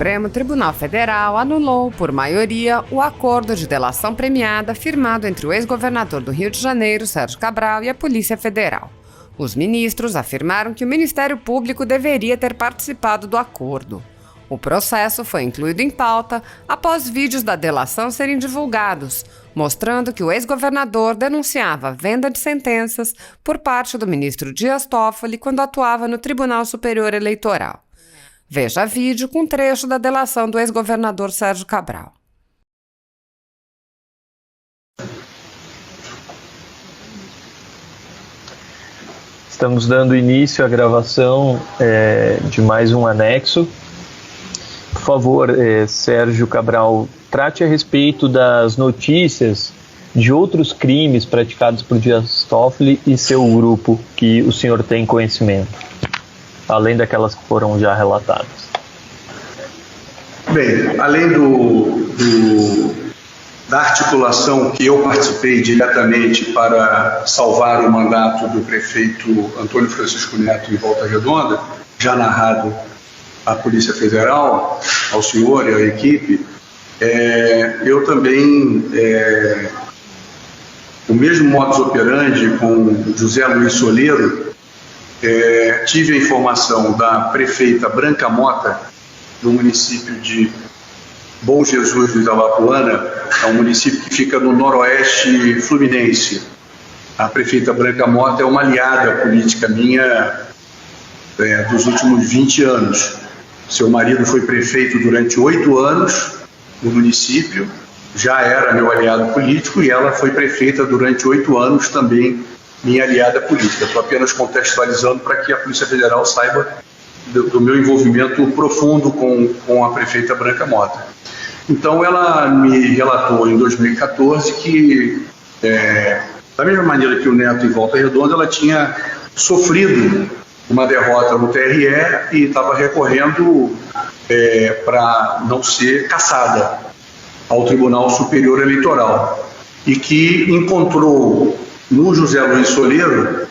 Supremo Tribunal Federal anulou, por maioria, o acordo de delação premiada firmado entre o ex-governador do Rio de Janeiro, Sérgio Cabral, e a Polícia Federal. Os ministros afirmaram que o Ministério Público deveria ter participado do acordo. O processo foi incluído em pauta após vídeos da delação serem divulgados, mostrando que o ex-governador denunciava a venda de sentenças por parte do ministro Dias Toffoli quando atuava no Tribunal Superior Eleitoral. Veja vídeo com trecho da delação do ex-governador Sérgio Cabral. Estamos dando início à gravação de mais um anexo. Por favor, Sérgio Cabral, trate a respeito das notícias de outros crimes praticados por Dias Toffoli e seu grupo que o senhor tem conhecimento, além daquelas que foram já relatadas. Bem, além da articulação que eu participei diretamente para salvar o mandato do prefeito Antônio Francisco Neto em Volta Redonda, já narrado à Polícia Federal, ao senhor e à equipe, eu também, o mesmo modus operandi com José Luiz Soleiro, tive a informação da prefeita Branca Mota, do município de Bom Jesus do Itabapoana, é um município que fica no noroeste fluminense. A prefeita Branca Mota é uma aliada política minha dos últimos 20 anos. Seu marido foi prefeito durante 8 anos no município, já era meu aliado político, e ela foi prefeita durante 8 anos também minha aliada política. Estou apenas contextualizando para que a Polícia Federal saiba do meu envolvimento profundo com a prefeita Branca Mota. Então ela me relatou em 2014 que, da mesma maneira que o Neto em Volta Redonda, ela tinha sofrido uma derrota no TRE e estava recorrendo para não ser cassada ao Tribunal Superior Eleitoral, e que encontrou no José Luiz Soleiro,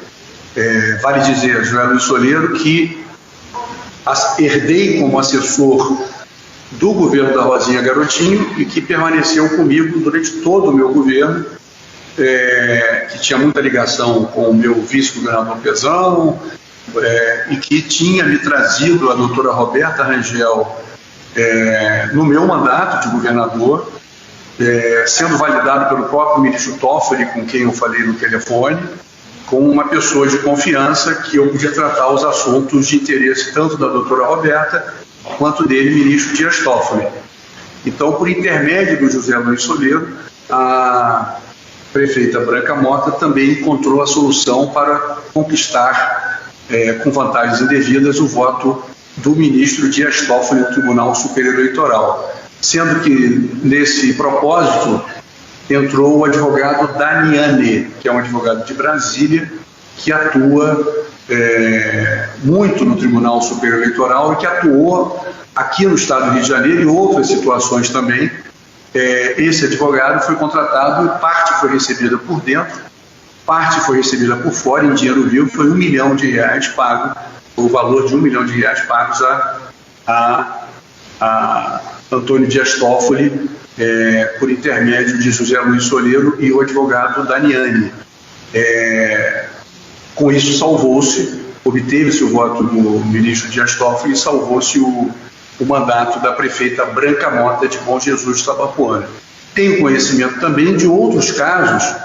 vale dizer, José Luiz Soleiro, que herdei como assessor do governo da Rosinha Garotinho e que permaneceu comigo durante todo o meu governo, que tinha muita ligação com o meu vice-governador Pezão, e que tinha me trazido a doutora Roberta Rangel no meu mandato de governador, sendo validado pelo próprio ministro Toffoli, com quem eu falei no telefone, com uma pessoa de confiança que eu podia tratar os assuntos de interesse tanto da doutora Roberta quanto dele, ministro Dias Toffoli. Então, por intermédio do José Luiz Soleiro, a prefeita Branca Mota também encontrou a solução para conquistar, com vantagens indevidas, o voto do ministro Dias Toffoli no Tribunal Superior Eleitoral. Sendo que, nesse propósito, entrou o advogado Daniani, que é um advogado de Brasília, que atua muito no Tribunal Superior Eleitoral e que atuou aqui no estado do Rio de Janeiro e outras situações também. Esse advogado foi contratado e parte foi recebida por dentro, parte foi recebida por fora em dinheiro vivo. Foi R$1 milhão pago, o valor de R$1 milhão pagos a Antônio Dias Toffoli, por intermédio de José Luiz Soleiro e o advogado Daniani. Com isso salvou-se, obteve-se o voto do ministro Dias Toffoli e salvou-se o mandato da prefeita Branca Mota de Bom Jesus de Itabapoana. Tenho conhecimento também de outros casos,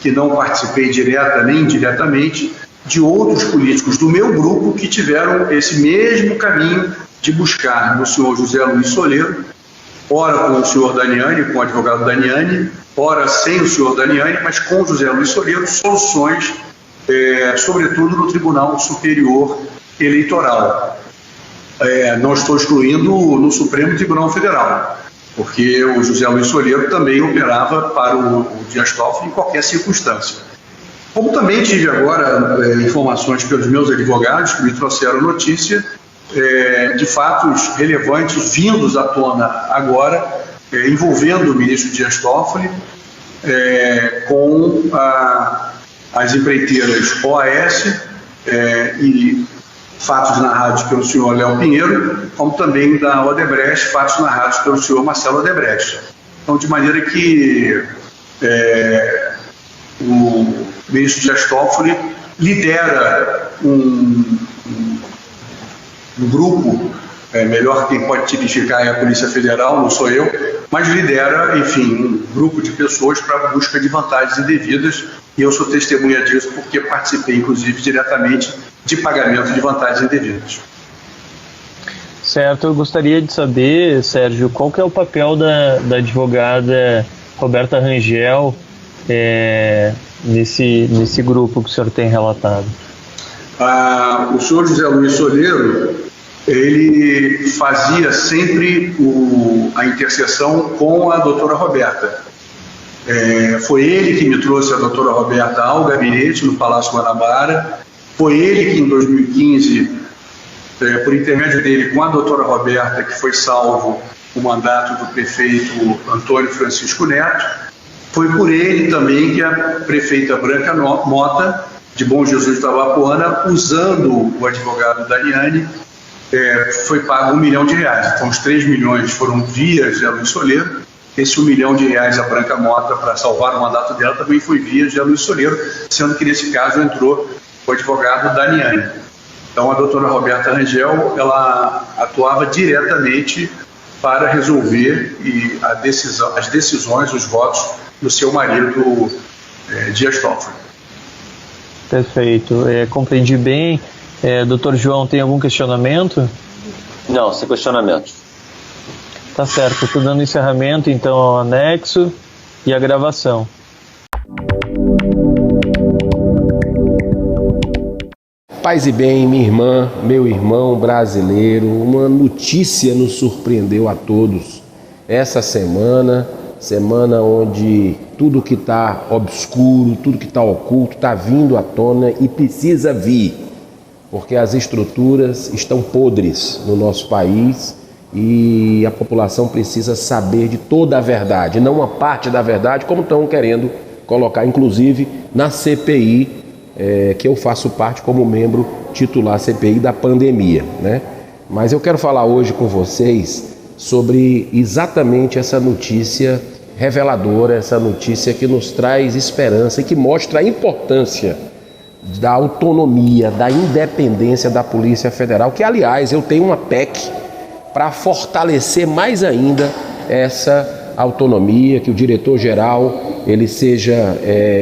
que não participei direta nem indiretamente, de outros políticos do meu grupo que tiveram esse mesmo caminho de buscar no senhor José Luiz Soleiro, ora com o senhor Daniani, com o advogado Daniani, ora sem o senhor Daniani, mas com o José Luiz Soleiro, soluções, sobretudo no Tribunal Superior Eleitoral. Não estou excluindo no Supremo Tribunal Federal, porque o José Luiz Soleiro também operava para o Dias Toffoli em qualquer circunstância. Como também tive agora informações pelos meus advogados que me trouxeram notícia de fatos relevantes vindos à tona agora, envolvendo o ministro Dias Toffoli, com as empreiteiras OAS e fatos narrados pelo senhor Léo Pinheiro, como também da Odebrecht, fatos narrados pelo senhor Marcelo Odebrecht. Então, de maneira que o ministro Dias Toffoli lidera um grupo, melhor quem pode tipificar é a Polícia Federal, não sou eu, mas lidera, enfim, um grupo de pessoas para a busca de vantagens indevidas, e eu sou testemunha disso porque participei, inclusive, diretamente de pagamento de vantagens indevidas. Certo, eu gostaria de saber, Sérgio, qual que é o papel da advogada Roberta Rangel nesse grupo que o senhor tem relatado? O senhor José Luiz Soleiro, ele fazia sempre a interseção com a doutora Roberta. Foi ele que me trouxe a doutora Roberta ao gabinete no Palácio Guanabara, foi ele que em 2015, por intermédio dele com a doutora Roberta, que foi salvo o mandato do prefeito Antônio Francisco Neto, foi por ele também que a prefeita Branca Mota, de Bom Jesus de Itabapoana, usando o advogado Dariane, foi pago R$1 milhão. Então, os 3 milhões foram via José Luiz Soleiro. Esse R$1 milhão a Branca Mota, para salvar o mandato dela, também foi via José Luiz Soleiro, sendo que nesse caso entrou o advogado Dariane. Então, a doutora Roberta Rangel, ela atuava diretamente para resolver as decisões, os votos do seu marido, Dias Toffoli. Perfeito. Compreendi bem. Doutor João, tem algum questionamento? Não, sem questionamento. Tá certo. Estou dando encerramento, então, ao anexo e à gravação. Paz e bem, minha irmã, meu irmão brasileiro, uma notícia nos surpreendeu a todos. Essa semana onde tudo que está obscuro, tudo que está oculto está vindo à tona e precisa vir, porque as estruturas estão podres no nosso país e a população precisa saber de toda a verdade, não uma parte da verdade, como estão querendo colocar, inclusive, na CPI, que eu faço parte como membro titular CPI da pandemia, né? Mas eu quero falar hoje com vocês sobre exatamente essa notícia reveladora, essa notícia que nos traz esperança e que mostra a importância da autonomia, da independência da Polícia Federal, que, aliás, eu tenho uma PEC para fortalecer mais ainda essa autonomia, que o diretor-geral ele seja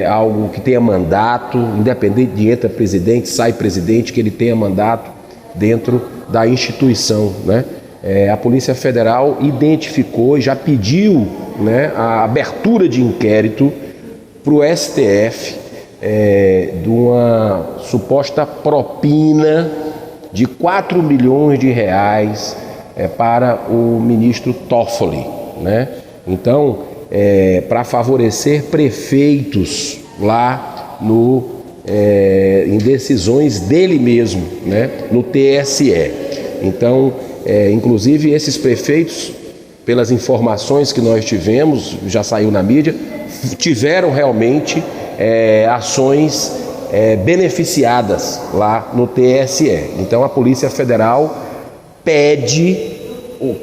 algo que tenha mandato, independente de entra presidente, sai presidente, que ele tenha mandato dentro da instituição, né? A Polícia Federal identificou e já pediu, né, a abertura de inquérito para o STF de uma suposta propina de R$4 milhões para o ministro Toffoli, né? Então, para favorecer prefeitos lá em decisões dele mesmo, né, no TSE. Então, inclusive esses prefeitos, pelas informações que nós tivemos, já saiu na mídia, tiveram realmente ações beneficiadas lá no TSE. Então a Polícia Federal pede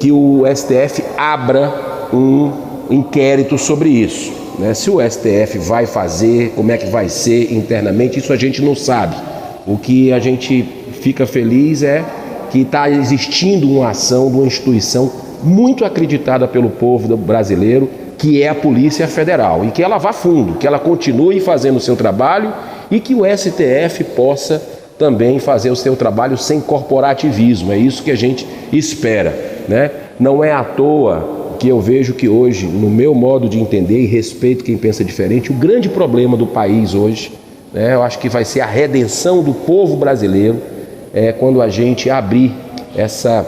que o STF abra um inquérito sobre isso, né? Se o STF vai fazer, como é que vai ser internamente, isso a gente não sabe. O que a gente fica feliz é que está existindo uma ação de uma instituição muito acreditada pelo povo brasileiro, que é a Polícia Federal, e que ela vá fundo, que ela continue fazendo o seu trabalho e que o STF possa também fazer o seu trabalho sem corporativismo. É isso que a gente espera, né? Não é à toa que eu vejo que hoje, no meu modo de entender, e respeito quem pensa diferente, o grande problema do país hoje, né, eu acho que vai ser a redenção do povo brasileiro, quando a gente abrir essa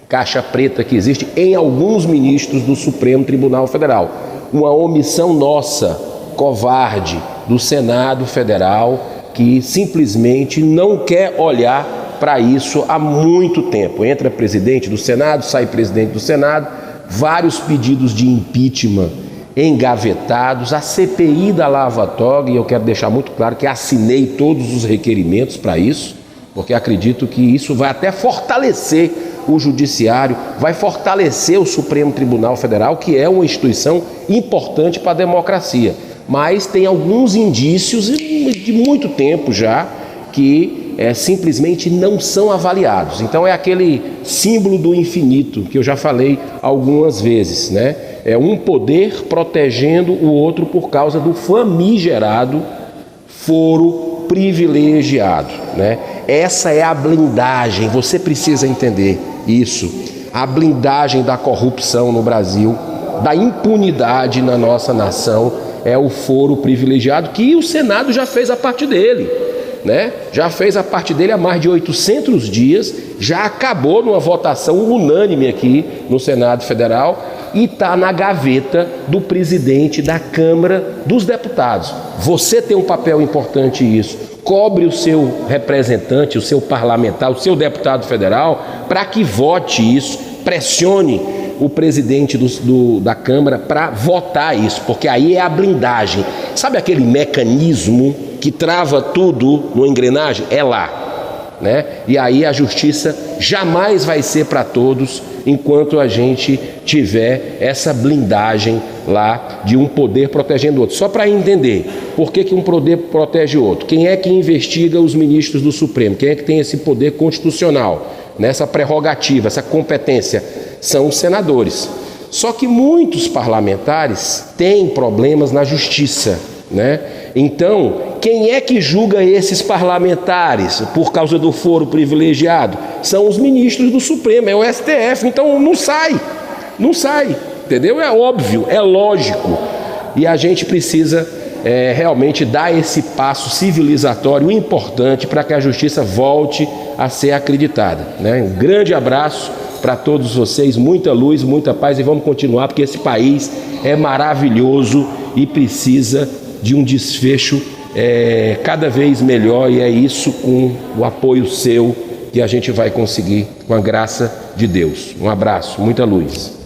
caixa preta que existe em alguns ministros do Supremo Tribunal Federal. Uma omissão nossa, covarde, do Senado Federal, que simplesmente não quer olhar para isso há muito tempo. Entra presidente do Senado, sai presidente do Senado, vários pedidos de impeachment engavetados, a CPI da Lava Toga, e eu quero deixar muito claro que assinei todos os requerimentos para isso, porque acredito que isso vai até fortalecer o Judiciário, vai fortalecer o Supremo Tribunal Federal, que é uma instituição importante para a democracia. Mas tem alguns indícios de muito tempo já que simplesmente não são avaliados. Então é aquele símbolo do infinito que eu já falei algumas vezes, né? É um poder protegendo o outro por causa do famigerado foro privilegiado, né? Essa é a blindagem, você precisa entender isso. A blindagem da corrupção no Brasil, da impunidade na nossa nação, é o foro privilegiado que o Senado já fez a parte dele, né? Já fez a parte dele há mais de 800 dias, já acabou numa votação unânime aqui no Senado Federal e está na gaveta do presidente da Câmara dos Deputados. Você tem um papel importante nisso. Cobre o seu representante, o seu parlamentar, o seu deputado federal para que vote isso, pressione o presidente da Câmara para votar isso, porque aí é a blindagem. Sabe aquele mecanismo que trava tudo no engrenagem? É lá, né? E aí a justiça jamais vai ser para todos enquanto a gente tiver essa blindagem lá de um poder protegendo o outro. Só para entender por que um poder protege o outro. Quem é que investiga os ministros do Supremo? Quem é que tem esse poder constitucional, nessa prerrogativa, essa competência? São os senadores. Só que muitos parlamentares têm problemas na justiça, né? Então, quem é que julga esses parlamentares por causa do foro privilegiado? São os ministros do Supremo, é o STF. Então não sai, entendeu? É óbvio, é lógico. E a gente precisa realmente dar esse passo civilizatório importante para que a justiça volte a ser acreditada, né? Um grande abraço para todos vocês, muita luz, muita paz, e vamos continuar, porque esse país é maravilhoso e precisa de um desfecho cada vez melhor, e é isso, com o apoio seu, que a gente vai conseguir, com a graça de Deus. Um abraço, muita luz.